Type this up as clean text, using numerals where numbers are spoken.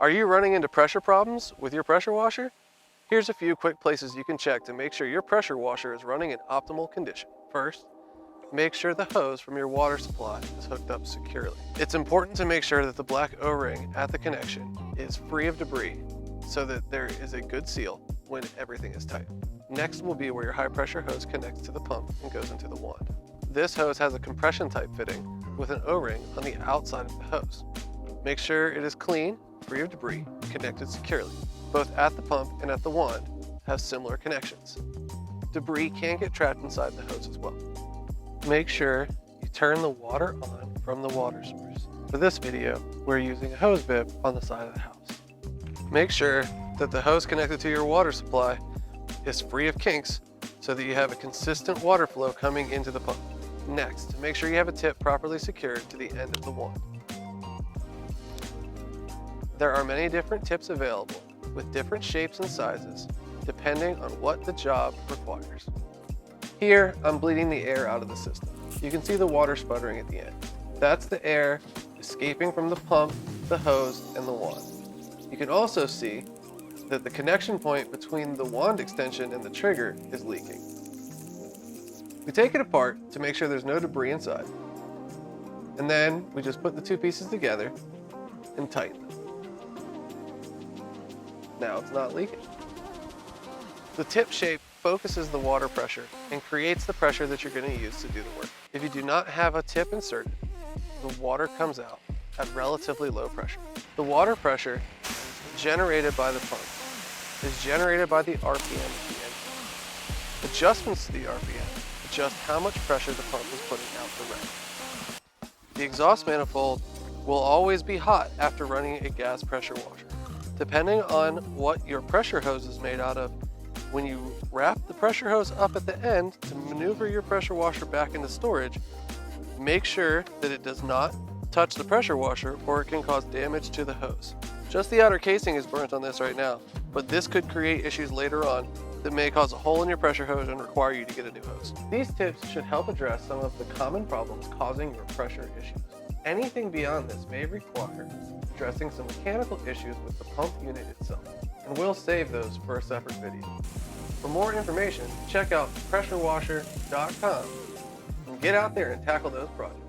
Are you running into pressure problems with your pressure washer? Here's a few quick places you can check to make sure your pressure washer is running in optimal condition. First, make sure the hose from your water supply is hooked up securely. It's important to make sure that the black O-ring at the connection is free of debris so that there is a good seal when everything is tight. Next will be where your high pressure hose connects to the pump and goes into the wand. This hose has a compression type fitting with an O-ring on the outside of the hose. Make sure it is clean, free of debris, and connected securely. Both at the pump and at the wand have similar connections. Debris can get trapped inside the hose as well. Make sure you turn the water on from the water source. For this video, we're using a hose bib on the side of the house. Make sure that the hose connected to your water supply is free of kinks so that you have a consistent water flow coming into the pump. Next, make sure you have a tip properly secured to the end of the wand. There are many different tips available with different shapes and sizes depending on what the job requires. Here, I'm bleeding the air out of the system. You can see the water sputtering at the end. That's the air escaping from the pump, the hose, and the wand. You can also see that the connection point between the wand extension and the trigger is leaking. We take it apart to make sure there's no debris inside, and then we just put the two pieces together and tighten them. Now it's not leaking. The tip shape focuses the water pressure and creates the pressure that you're going to use to do the work. If you do not have a tip inserted, the water comes out at relatively low pressure. The water pressure generated by the pump is generated by the RPM of the engine. Adjustments to the RPM adjust how much pressure the pump is putting out the rack. The exhaust manifold will always be hot after running a gas pressure washer. Depending on what your pressure hose is made out of, when you wrap the pressure hose up at the end to maneuver your pressure washer back into storage, make sure that it does not touch the pressure washer or it can cause damage to the hose. Just the outer casing is burnt on this right now, but this could create issues later on that may cause a hole in your pressure hose and require you to get a new hose. These tips should help address some of the common problems causing your pressure issues. Anything beyond this may require addressing some mechanical issues with the pump unit itself, and we'll save those for a separate video. For more information, check out pressurewasher.com and get out there and tackle those projects.